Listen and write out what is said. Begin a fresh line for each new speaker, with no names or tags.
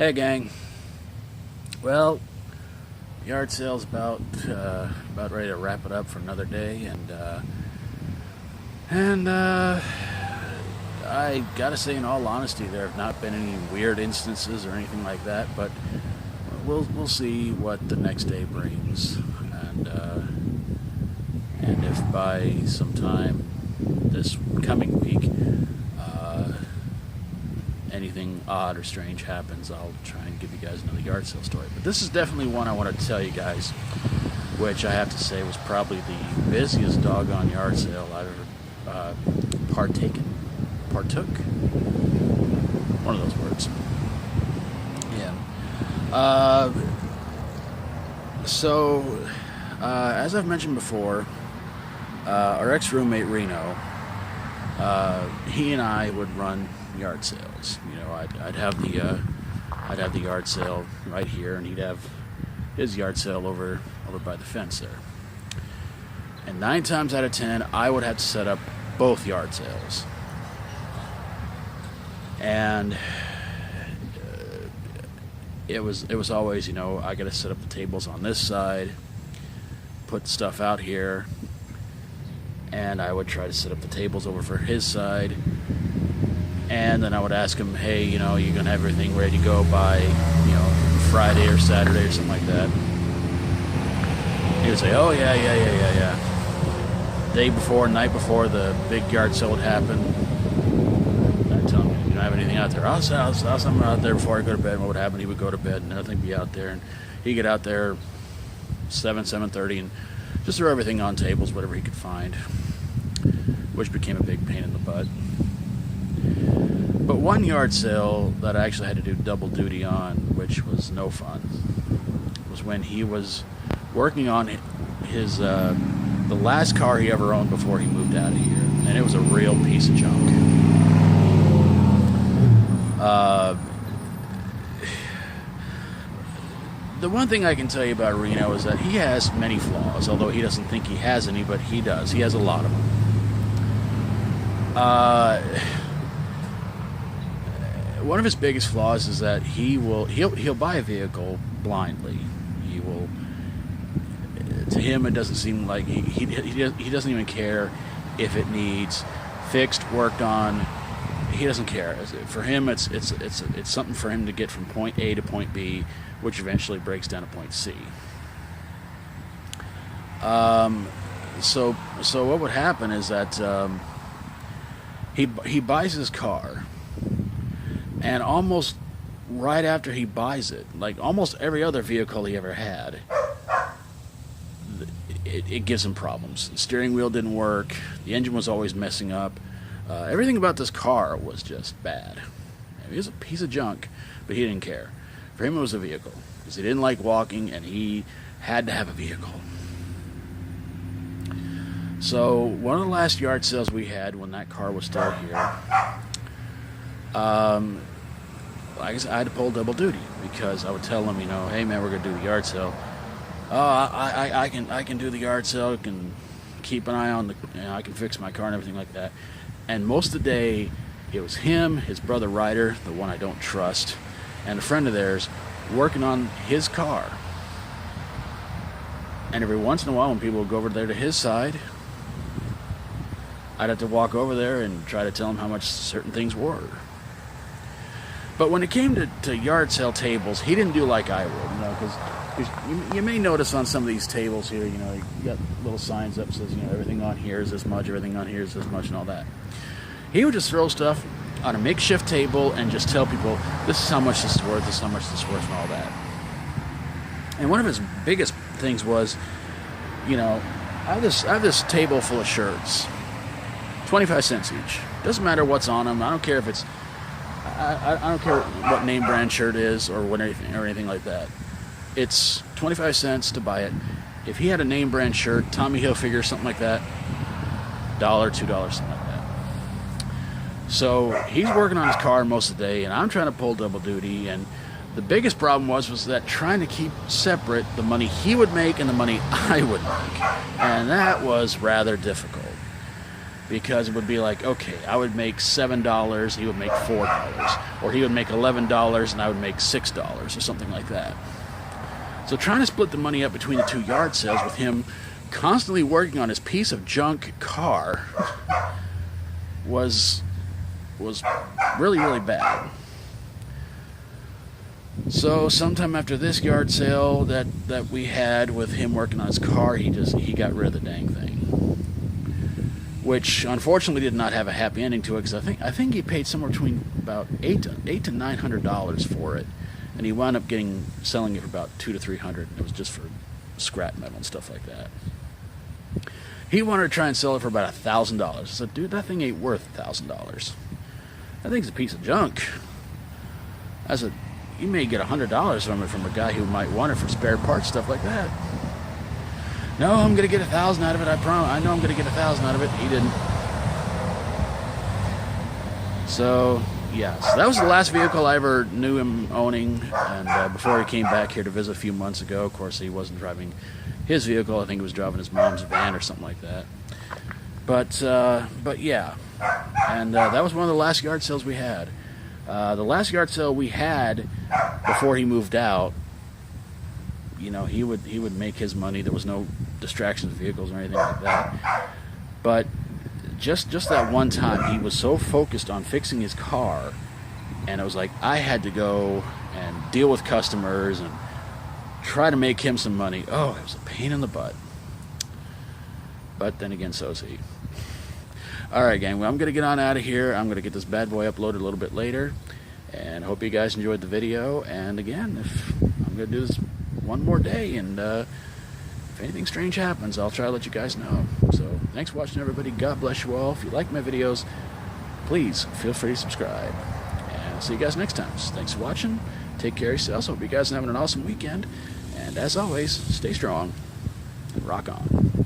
Hey gang. Well, yard sale's about ready to wrap it up for another day, and I gotta say, in all honesty, there have not been any weird instances or anything like that. But we'll see what the next day brings, and if by sometime this coming week anything odd or strange happens, I'll try and give you guys another yard sale story. But this is definitely one I want to tell you guys, which I have to say was probably the busiest doggone yard sale I've ever partook? One of those words. Yeah. So, as I've mentioned before, our ex-roommate Reno, he and I would run yard sales. You know, I'd have the yard sale right here, and he'd have his yard sale over by the fence there. And 9 times out of 10, I would have to set up both yard sales. And it was always, you know, I got to set up the tables on this side, put stuff out here, and I would try to set up the tables over for his side. And then I would ask him, hey, you know, you're going to have everything ready to go by, you know, Friday or Saturday or something like that. He would say, oh, yeah. Day before, night before the big yard sale would happen, I'd tell him, you don't have anything out there. I'll sell something out there before I go to bed. And what would happen? He would go to bed and everything would be out there. And he'd get out there 7:30 and just throw everything on tables, whatever he could find, which became a big pain in the butt. But one yard sale that I actually had to do double duty on, which was no fun, was when he was working on his the last car he ever owned before he moved out of here, and it was a real piece of junk. The one thing I can tell you about Reno is that he has many flaws, although he doesn't think he has any, but he does. He has a lot of them. One of his biggest flaws is that he'll buy a vehicle blindly. To him, it doesn't seem like he doesn't even care if it needs fixed, worked on. He doesn't care. For him, it's something for him to get from point A to point B, which eventually breaks down to point C. So what would happen is that he buys his car, and almost right after he buys it, like almost every other vehicle he ever had, it gives him problems. The steering wheel didn't work. The engine was always messing up. Everything about this car was just bad. It was a piece of junk, but he didn't care. For him, it was a vehicle, because he didn't like walking, and he had to have a vehicle. So one of the last yard sales we had, when that car was still here, like I said, I had to pull double duty, because I would tell him, you know, hey man, we're gonna do the yard sale. Oh, I can do the yard sale. I can keep an eye on the, you know, I can fix my car and everything like that. And most of the day, it was him, his brother Ryder, the one I don't trust, and a friend of theirs working on his car. And every once in a while, when people would go over there to his side, I'd have to walk over there and try to tell him how much certain things were. But when it came to yard sale tables, he didn't do like I would, you know, because you may notice on some of these tables here, you know, you got little signs up that says, you know, everything on here is this much, everything on here is this much, and all that. He would just throw stuff on a makeshift table and just tell people, this is how much this is worth, this is how much this is worth, and all that. And one of his biggest things was, you know, I have this table full of shirts, 25 cents each. Doesn't matter what's on them. I don't care if it's, I don't care what name brand shirt is or anything like that. It's 25 cents to buy it. If he had a name brand shirt, Tommy Hilfiger, something like that, $1, $2, something like that. So he's working on his car most of the day, and I'm trying to pull double duty. And the biggest problem was that trying to keep separate the money he would make and the money I would make, and that was rather difficult. because it would be like, okay, I would make $7, he would make $4, or he would make $11 and I would make $6 or something like that. So trying to split the money up between the 2 yard sales with him constantly working on his piece of junk car was really, really bad. So sometime after this yard sale that we had with him working on his car, he got rid of the dang thing, which unfortunately did not have a happy ending to it, because I think he paid somewhere between about $800 to $900 for it, and he wound up selling it for about $200 to $300, and it was just for scrap metal and stuff like that. He wanted to try and sell it for about $1,000. I said, dude, that thing ain't worth $1,000. That thing's a piece of junk. I said, you may get $100 from a guy who might want it for spare parts, stuff like that. No, I'm gonna get $1,000 out of it. I promise. I know I'm gonna get $1,000 out of it. He didn't. So yeah, so that was the last vehicle I ever knew him owning. And before he came back here to visit a few months ago, of course, he wasn't driving his vehicle. I think he was driving his mom's van or something like that. But yeah, and that was one of the last yard sales we had. The last yard sale we had before he moved out, you know, he would make his money. There was no distractions, vehicles, or anything like that. But just that one time, he was so focused on fixing his car, and it was like I had to go and deal with customers and try to make him some money. Oh, it was a pain in the butt. But then again, so is he. All right, gang. Well, I'm gonna get on out of here. I'm gonna get this bad boy uploaded a little bit later, and hope you guys enjoyed the video. And again, I'm gonna do this one more day, and if anything strange happens, I'll try to let you guys know. So thanks for watching, everybody. God bless you all. If you like my videos, please feel free to subscribe, and I'll see you guys next time. So thanks for watching. Take care of yourselves. Hope you guys are having an awesome weekend, and as always, stay strong and rock on.